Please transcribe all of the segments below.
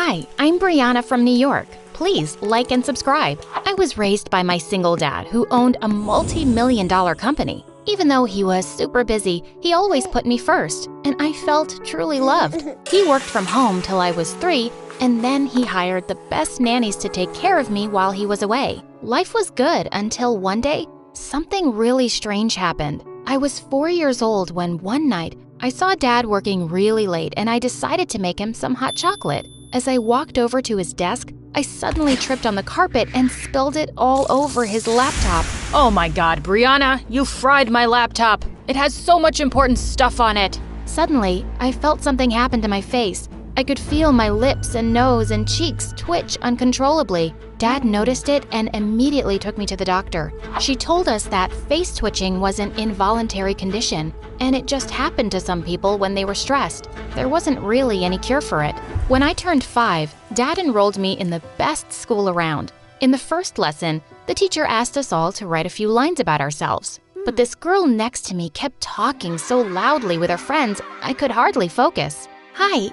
Hi, I'm Brianna from New York. Please like and subscribe. I was raised by my single dad who owned a multi-million-dollar company. Even though he was super busy, he always put me first, and I felt truly loved. He worked from home till I was 3, and then he hired the best nannies to take care of me while he was away. Life was good until one day, something really strange happened. I was 4 years old when one night, I saw Dad working really late and I decided to make him some hot chocolate. As I walked over to his desk, I suddenly tripped on the carpet and spilled it all over his laptop. Oh my God, Brianna, you fried my laptop. It has so much important stuff on it. Suddenly, I felt something happen to my face. I could feel my lips and nose and cheeks twitch uncontrollably. Dad noticed it and immediately took me to the doctor. She told us that face twitching was an involuntary condition, and it just happened to some people when they were stressed. There wasn't really any cure for it. When I turned 5, Dad enrolled me in the best school around. In the first lesson, the teacher asked us all to write a few lines about ourselves. But this girl next to me kept talking so loudly with her friends, I could hardly focus. Hi,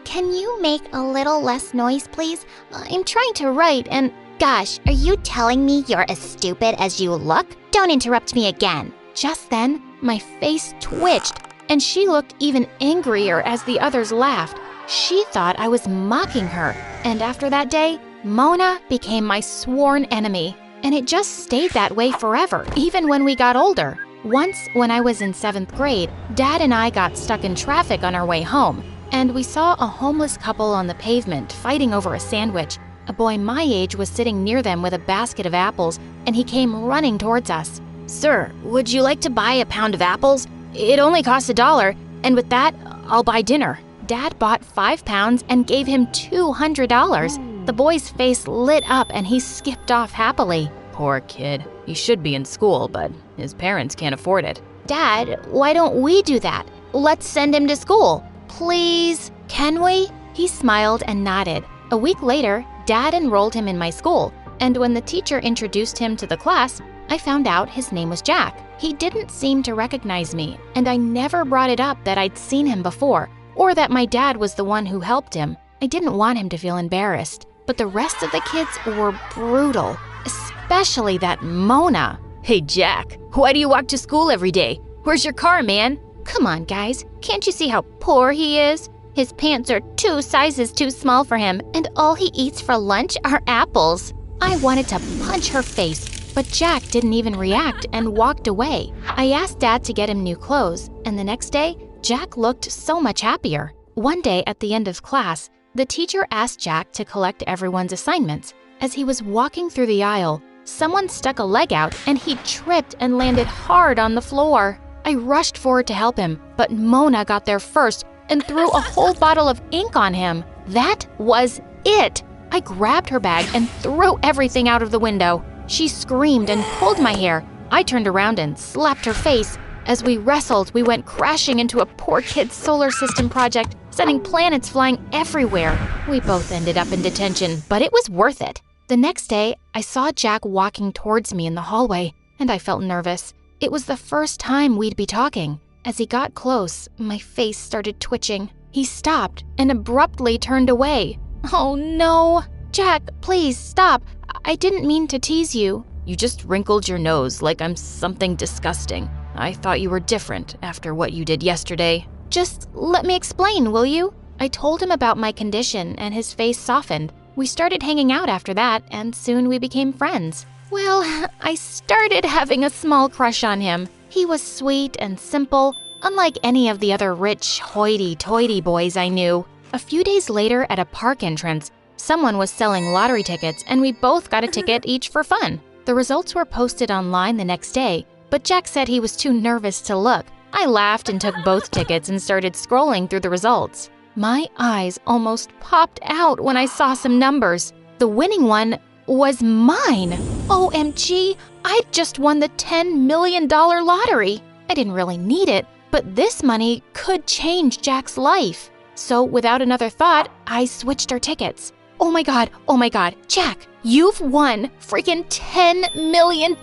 can you make a little less noise, please? I'm trying to write and… Gosh, are you telling me you're as stupid as you look? Don't interrupt me again. Just then, my face twitched, and she looked even angrier as the others laughed. She thought I was mocking her, and after that day, Mona became my sworn enemy. And it just stayed that way forever, even when we got older. Once, when I was in 7th grade, Dad and I got stuck in traffic on our way home, and we saw a homeless couple on the pavement fighting over a sandwich. A boy my age was sitting near them with a basket of apples, and he came running towards us. Sir, would you like to buy a pound of apples? It only costs $1, and with that, I'll buy dinner. Dad bought 5 pounds and gave him $200. The boy's face lit up and he skipped off happily. Poor kid. He should be in school, but his parents can't afford it. Dad, why don't we do that? Let's send him to school. Please? Can we? He smiled and nodded. A week later, Dad enrolled him in my school, and when the teacher introduced him to the class, I found out his name was Jack. He didn't seem to recognize me, and I never brought it up that I'd seen him before, or that my dad was the one who helped him. I didn't want him to feel embarrassed, but the rest of the kids were brutal, especially that Mona. Hey Jack, why do you walk to school every day? Where's your car, man? Come on, guys. Can't you see how poor he is? His pants are 2 sizes too small for him, and all he eats for lunch are apples. I wanted to punch her face, but Jack didn't even react and walked away. I asked Dad to get him new clothes, and the next day, Jack looked so much happier. One day at the end of class, the teacher asked Jack to collect everyone's assignments. As he was walking through the aisle, someone stuck a leg out and he tripped and landed hard on the floor. I rushed forward to help him, but Mona got there first and threw a whole bottle of ink on him. That was it. I grabbed her bag and threw everything out of the window. She screamed and pulled my hair. I turned around and slapped her face. As we wrestled, we went crashing into a poor kid's solar system project, sending planets flying everywhere. We both ended up in detention, but it was worth it. The next day, I saw Jack walking towards me in the hallway, and I felt nervous. It was the first time we'd be talking. As he got close, my face started twitching. He stopped and abruptly turned away. Oh no! Jack, please stop. I didn't mean to tease you. You just wrinkled your nose like I'm something disgusting. I thought you were different after what you did yesterday. Just let me explain, will you? I told him about my condition and his face softened. We started hanging out after that, and soon we became friends. Well, I started having a small crush on him. He was sweet and simple, unlike any of the other rich, hoity-toity boys I knew. A few days later at a park entrance, someone was selling lottery tickets and we both got a ticket each for fun. The results were posted online the next day, but Jack said he was too nervous to look. I laughed and took both tickets and started scrolling through the results. My eyes almost popped out when I saw some numbers. The winning one was mine. OMG, I'd just won the $10 million lottery. I didn't really need it, but this money could change Jack's life. So without another thought, I switched our tickets. Oh my God, Jack, you've won freaking $10 million.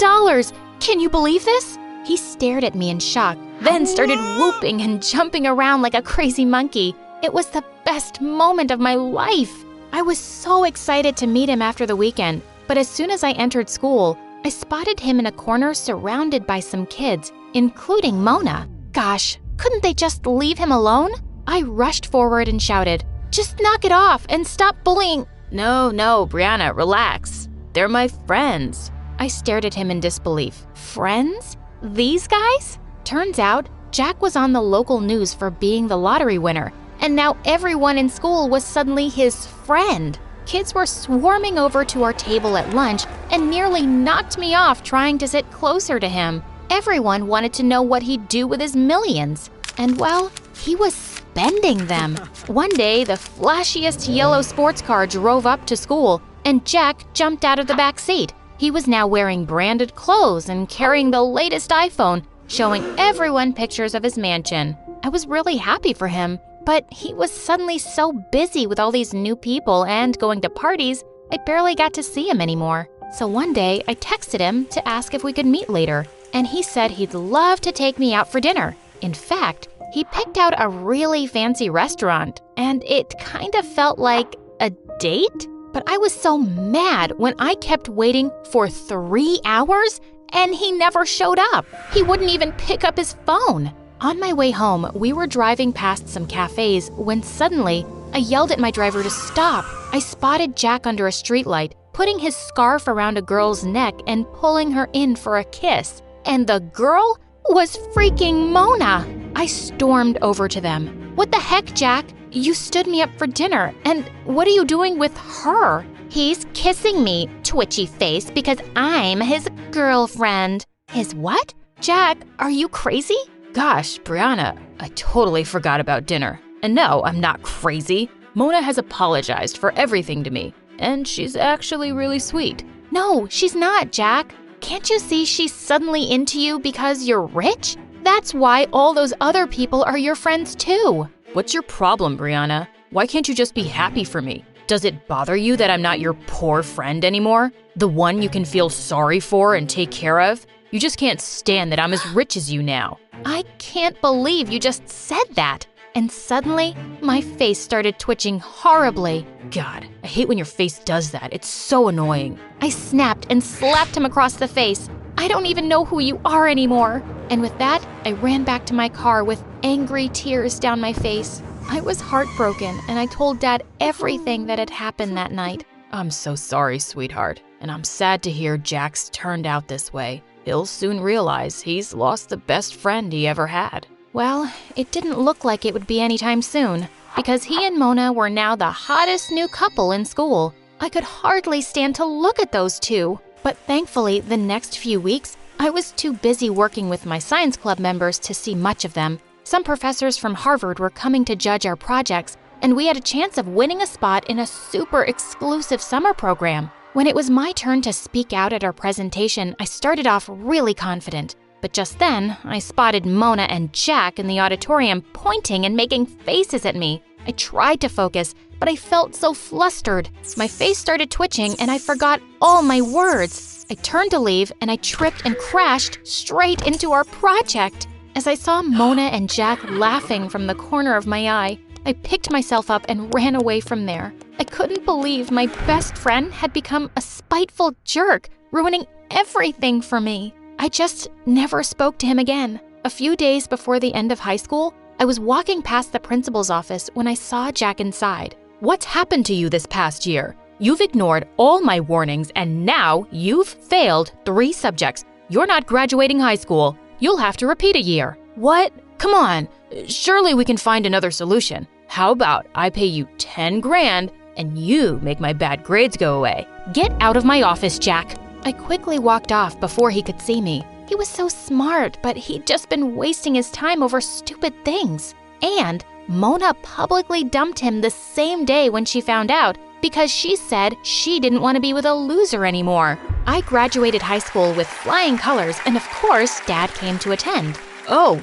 Can you believe this? He stared at me in shock, then started whooping and jumping around like a crazy monkey. It was the best moment of my life. I was so excited to meet him after the weekend, but as soon as I entered school, I spotted him in a corner surrounded by some kids, including Mona. Gosh, couldn't they just leave him alone? I rushed forward and shouted, "Just knock it off and stop bullying." No, Brianna, relax. They're my friends. I stared at him in disbelief. Friends? These guys? Turns out, Jack was on the local news for being the lottery winner, and now everyone in school was suddenly his friend. Kids were swarming over to our table at lunch and nearly knocked me off trying to sit closer to him. Everyone wanted to know what he'd do with his millions. And well, he was spending them. One day, the flashiest yellow sports car drove up to school, and Jack jumped out of the back seat. He was now wearing branded clothes and carrying the latest iPhone, showing everyone pictures of his mansion. I was really happy for him, but he was suddenly so busy with all these new people and going to parties, I barely got to see him anymore. So one day, I texted him to ask if we could meet later, and he said he'd love to take me out for dinner. In fact, he picked out a really fancy restaurant, and it kind of felt like a date? But I was so mad when I kept waiting for 3 hours and he never showed up. He wouldn't even pick up his phone. On my way home, we were driving past some cafes when suddenly I yelled at my driver to stop. I spotted Jack under a streetlight, putting his scarf around a girl's neck and pulling her in for a kiss. And the girl was freaking Mona. I stormed over to them. "What the heck, Jack? You stood me up for dinner, and what are you doing with her?" He's kissing me, twitchy face, because I'm his girlfriend. His what? Jack, are you crazy? Gosh, Brianna, I totally forgot about dinner. And no, I'm not crazy. Mona has apologized for everything to me, and she's actually really sweet. No, she's not, Jack. Can't you see she's suddenly into you because you're rich? That's why all those other people are your friends too. What's your problem, Brianna? Why can't you just be happy for me? Does it bother you that I'm not your poor friend anymore? The one you can feel sorry for and take care of? You just can't stand that I'm as rich as you now. I can't believe you just said that. And suddenly, my face started twitching horribly. God, I hate when your face does that. It's so annoying. I snapped and slapped him across the face. "I don't even know who you are anymore." And with that, I ran back to my car with angry tears down my face. I was heartbroken, and I told Dad everything that had happened that night. I'm so sorry, sweetheart, and I'm sad to hear Jack's turned out this way. He'll soon realize he's lost the best friend he ever had. Well, it didn't look like it would be anytime soon, because he and Mona were now the hottest new couple in school. I could hardly stand to look at those two. But thankfully, the next few weeks, I was too busy working with my science club members to see much of them. Some professors from Harvard were coming to judge our projects, and we had a chance of winning a spot in a super exclusive summer program. When it was my turn to speak out at our presentation, I started off really confident. But just then, I spotted Mona and Jack in the auditorium pointing and making faces at me. I tried to focus, but I felt so flustered. My face started twitching and I forgot all my words. I turned to leave and I tripped and crashed straight into our project. As I saw Mona and Jack laughing from the corner of my eye, I picked myself up and ran away from there. I couldn't believe my best friend had become a spiteful jerk, ruining everything for me. I just never spoke to him again. A few days before the end of high school, I was walking past the principal's office when I saw Jack inside. What's happened to you this past year? You've ignored all my warnings and now you've failed 3 subjects. You're not graduating high school. You'll have to repeat a year. What? Come on. Surely we can find another solution. How about I pay you 10 grand and you make my bad grades go away? Get out of my office, Jack. I quickly walked off before he could see me. He was so smart, but he'd just been wasting his time over stupid things. And Mona publicly dumped him the same day when she found out because she said she didn't want to be with a loser anymore. I graduated high school with flying colors, and of course, Dad came to attend. Oh,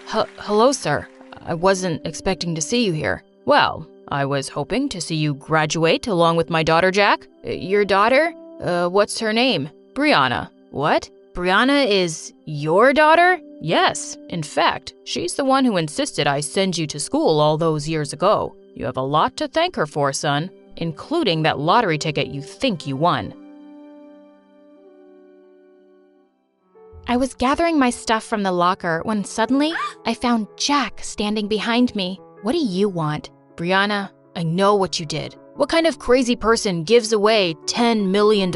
hello, sir. I wasn't expecting to see you here. Well, I was hoping to see you graduate along with my daughter, Jack. Your daughter? What's her name? Brianna. What? Brianna is your daughter? Yes. In fact, she's the one who insisted I send you to school all those years ago. You have a lot to thank her for, son. including that lottery ticket you think you won. I was gathering my stuff from the locker when suddenly I found Jack standing behind me. What do you want? Brianna, I know what you did. What kind of crazy person gives away $10 million?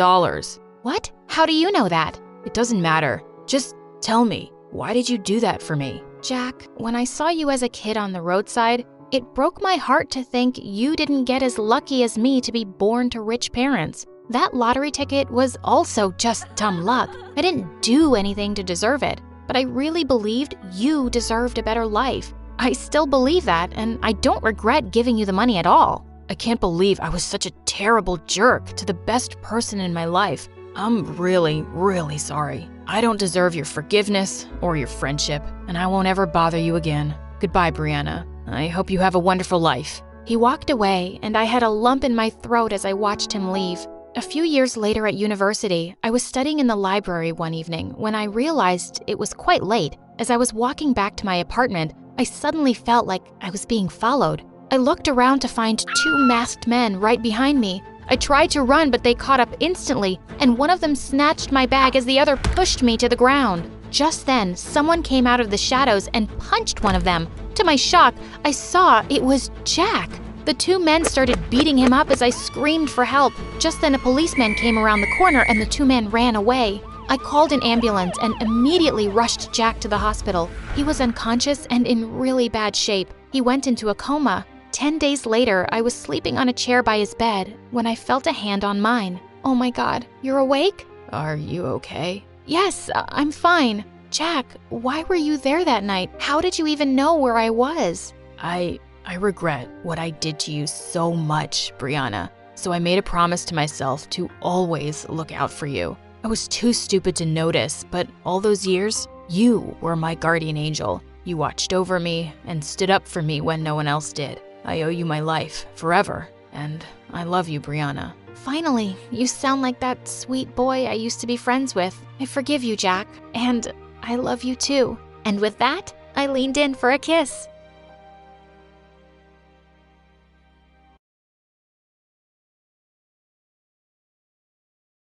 What? How do you know that? It doesn't matter. Just tell me, why did you do that for me? Jack, when I saw you as a kid on the roadside, it broke my heart to think you didn't get as lucky as me to be born to rich parents. That lottery ticket was also just dumb luck. I didn't do anything to deserve it, but I really believed you deserved a better life. I still believe that, and I don't regret giving you the money at all. I can't believe I was such a terrible jerk to the best person in my life. I'm really, really sorry. I don't deserve your forgiveness or your friendship, and I won't ever bother you again. Goodbye, Brianna. I hope you have a wonderful life. He walked away, and I had a lump in my throat as I watched him leave. A few years later at university, I was studying in the library one evening when I realized it was quite late. As I was walking back to my apartment, I suddenly felt like I was being followed. I looked around to find two masked men right behind me. I tried to run, but they caught up instantly, and one of them snatched my bag as the other pushed me to the ground. Just then, someone came out of the shadows and punched one of them. To my shock, I saw it was Jack. The two men started beating him up as I screamed for help. Just then, a policeman came around the corner and the two men ran away. I called an ambulance and immediately rushed Jack to the hospital. He was unconscious and in really bad shape. He went into a coma. 10 days later, I was sleeping on a chair by his bed when I felt a hand on mine. Oh my God, you're awake? Are you okay? Yes, I'm fine. Jack, why were you there that night? How did you even know where I was? I regret what I did to you so much, Brianna. So I made a promise to myself to always look out for you. I was too stupid to notice, but all those years, you were my guardian angel. You watched over me and stood up for me when no one else did. I owe you my life forever, and I love you, Brianna. Finally, you sound like that sweet boy I used to be friends with. I forgive you, Jack, and I love you too. And with that, I leaned in for a kiss.